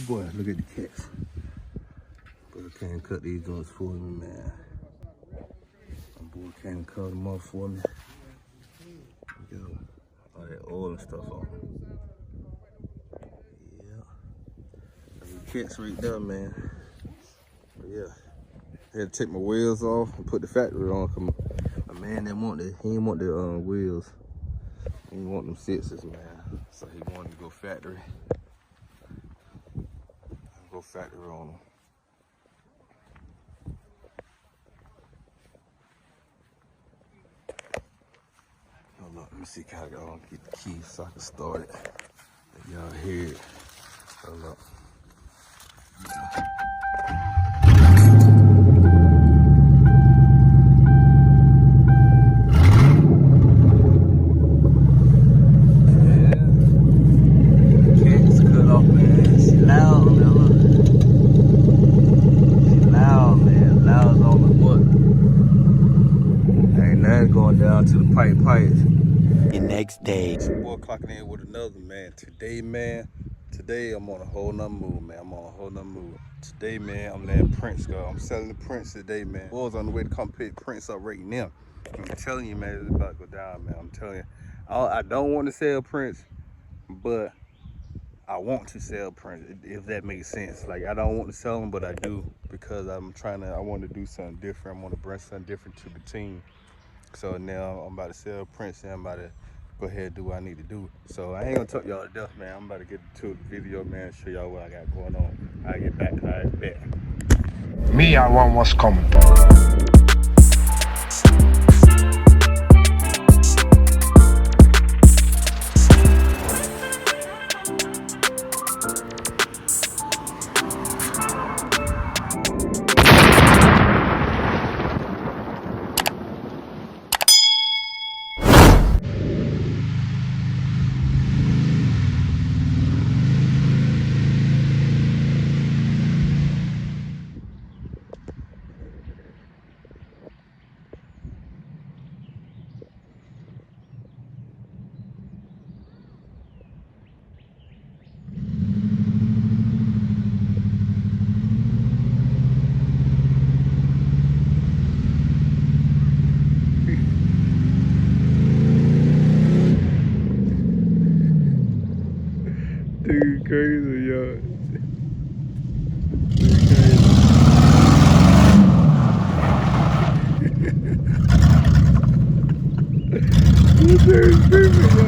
boy, look at the cats. Boy came cut these joints for me, man. My boy came and cut them up for me. Got all that oil and stuff on. Yeah. The cats right there, man. But yeah. I had to take my wheels off and put the factory on. Cause my man didn't want he didn't want the wheels. He didn't want them sixes, man. So he wanted to go factory. Go factory on them. Hold up, let me see if I can get the keys so I can start it. Y'all hear it. Hold up. Going down to the pipes. The next day. Boy clocking in with another man. Today I'm on a whole nother move, man. I'm on a whole nother move. Today, man, I'm letting prints go. I'm selling the prints today, man. Boys on the way to come pick prints up right now. I'm telling you, man, it's about to go down, man. I'm telling you. I don't want to sell prints, but I want to sell prints, if that makes sense. Like, I don't want to sell them, but I do, because I want to do something different. I want to bring something different to the team. So now I'm about to sell prints and I'm about to go ahead and do what I need to do. So I ain't gonna talk y'all to death, man. I'm about to get to the video, man, show y'all what I got going on. I get back, I bet. Me, I want what's coming. Dude, crazy, yo. This dude's stupid, yo.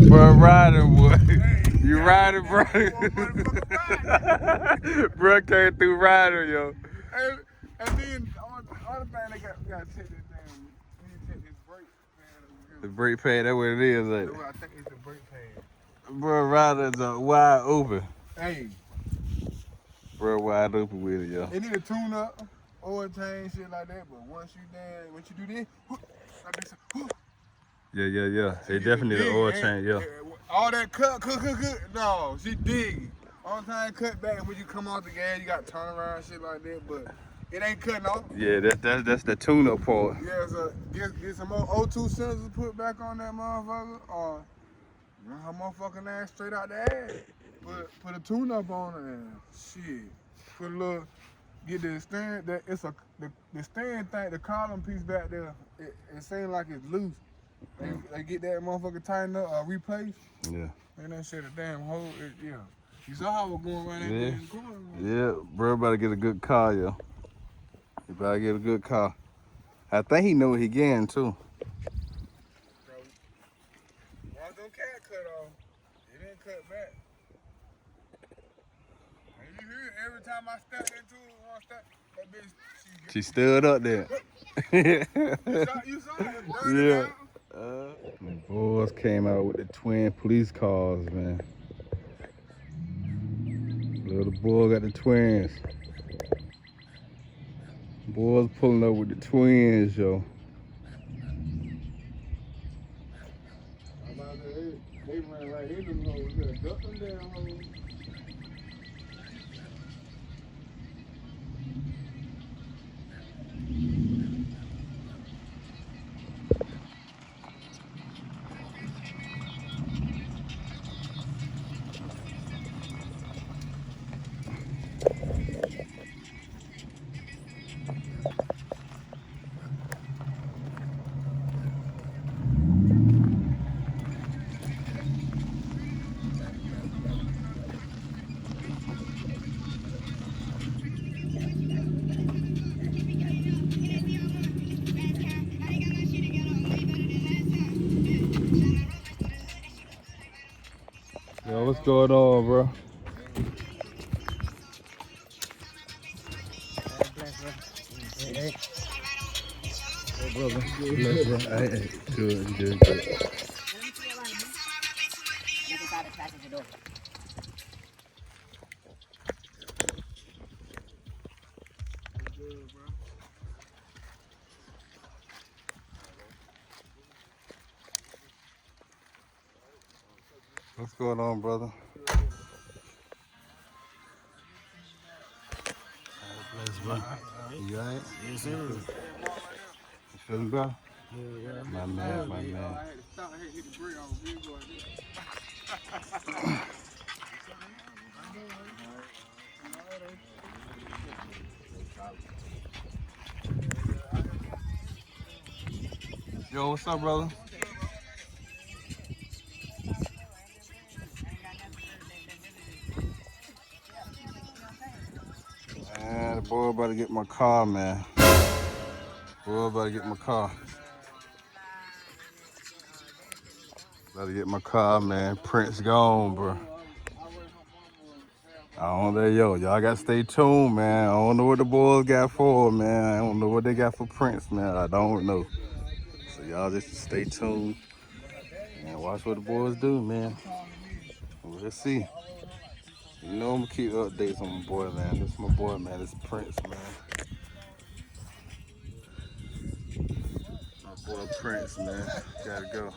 Bro, riding, boy. You riding, bro? Bro came through riding, yo. And then other thing they got to check this thing. You need to check this brake pad. The brake pad, that's what it is, like. I think it's the brake pad. Bro, riders are wide open. Hey. Bro, wide open with it, yo. It need a tune up, oil change, shit like that. But once you do this, like this, Yeah. They definitely need an oil change, yeah. All that cut. No, she digging. All the time cut back, and when you come off the gas, you got to turn around, shit like that. But it ain't cutting off. Yeah, that's the tune-up part. Yeah, so get some more O2 sensors put back on that motherfucker, or her motherfucking ass straight out the ass. Put a tune-up on it and shit. Put a little, get the steering, the steering thing, the column piece back there, it seems like it's loose. They get that motherfucker tightened up or replaced. Yeah. And that shit a damn hole, yeah. You saw how we're going around that damn corner. Yeah, bro, about to get a good car, yo. He about to get a good car. I think he know what he getting, too. Bro, once them cat cut off, it didn't cut back. And you hear it every time I step into it, one step, that bitch, She stood up there. you saw it? Yeah. The boys came out with the twin police cars, man. Little boy got the twins. Boys pulling up with the twins, yo. I'm They ran right in them hoes. They duck them damn hoes. Yo, what's going on, bro? Hey, Brother, bless, bro. Hey, good. What's going on, brother? Bless, bro. You alright? yes, sir. You feeling better? Yeah. My man. I had to stop. I had to hit the brake. I was really going Yo, what's up, brother? Man, the boy about to get my car, man. Boy about to get my car. About to get my car, man. Prince gone, bro. I don't know, yo. Y'all got to stay tuned, man. I don't know what the boys got for, man. I don't know what they got for Prince, man. I don't know. So y'all just stay tuned and watch what the boys do, man. We'll see. You know I'm gonna keep updates on my boy, man. This is my boy, man. This is Prince, man. My boy Prince, man. Gotta go.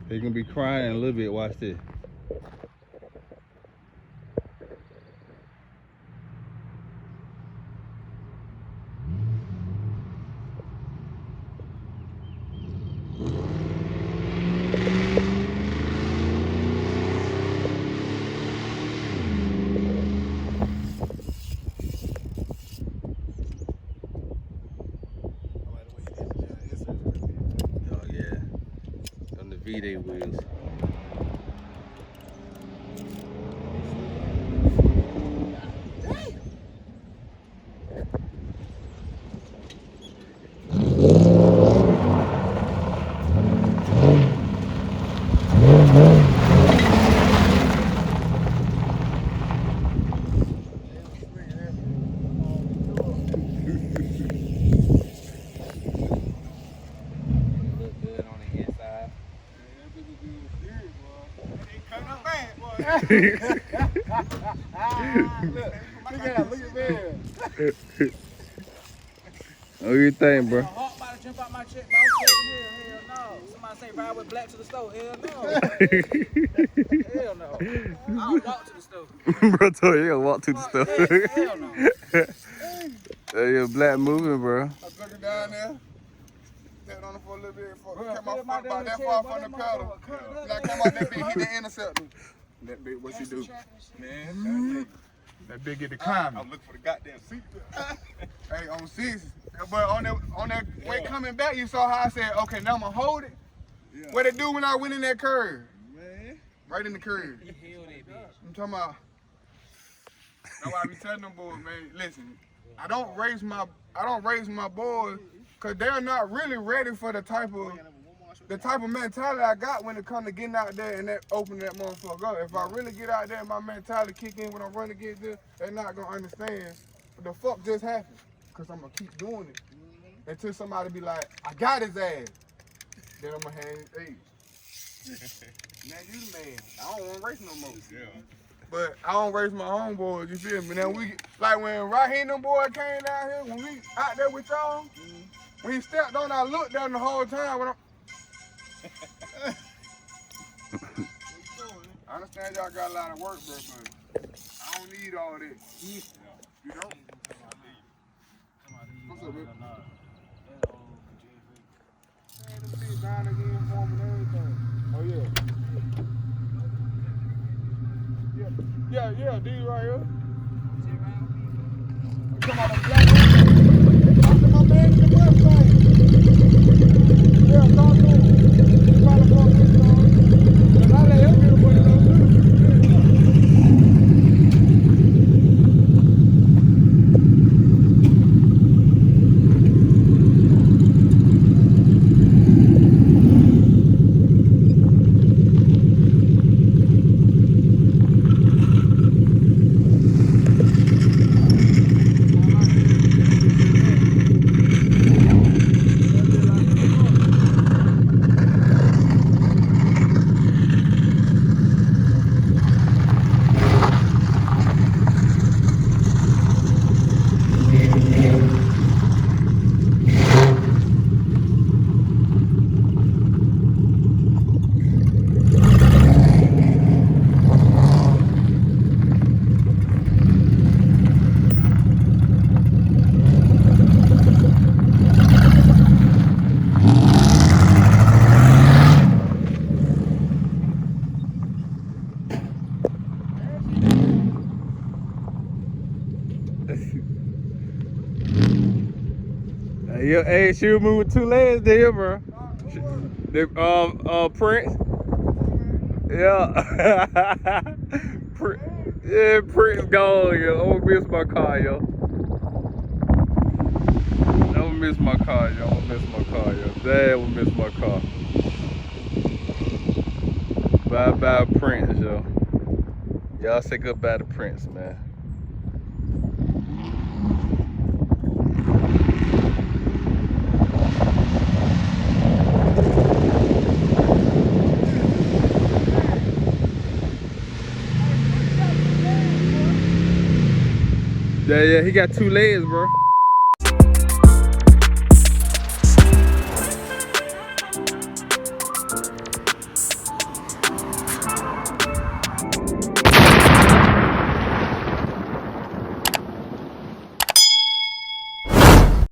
He's gonna be crying in a little bit. Watch this. Oh yeah, on the V-Day wheels. Look at that. What do you think, bro? Hawk about to jump out my check, but hell no. Somebody say ride with black to the store. Hell no. Hell no. I'll walk to the store. Bro told you he'll walk to the store. Hell no. Hey, your black moving, bro. I took it down there. Stepped on it for a little bit. Came Bro, off my about that damn far chair, from the boy, pedal. that motherfucker Like come out that big, hit the interceptor. That big, what you do? Man, that big get the climbing. I'm looking for the goddamn seat. Hey, on 6. But on that way coming back, you saw how I said, okay, now I'm gonna hold it. Yeah. What it do when I went in that curve? Man. Right in the curve. He healed that bitch. I'm talking about. That's why I be telling them boys, man, listen, I don't race my boys because they're not really ready for the type of mentality I got when it comes to getting out there and opening that motherfucker up. If I really get out there and my mentality kick in when I'm running against this, they're not gonna understand what the fuck just happened. Cause I'm gonna keep doing it until somebody be like, I got his ass. Then I'm gonna hand his age. Now you the man. I don't wanna race no more. Yeah. But I don't race my homeboys, you feel me? Now like when Raheem and them boys came down here, when we out there with y'all, when he stepped on, I looked down the whole time when I understand y'all got a lot of work, bro, but I don't need all that. You know? What's up, man? Man, them bitch down again for me and everything. Oh, yeah. Yeah, these right here. Come on, them black ones. Talk to my man in the website. Yeah, talk to him. He probably bought this on. And I let him get a bunch of those too. Hey, she was moving with 2 legs there, bro. Prince. Yeah. Yeah, Prince gone, yo. I'm gonna miss my car, yo. I'm gonna miss my car, yo. Dad will miss my car. Bye-bye, Prince, yo. Y'all say goodbye to Prince, man. Yeah, he got 2 legs, bro.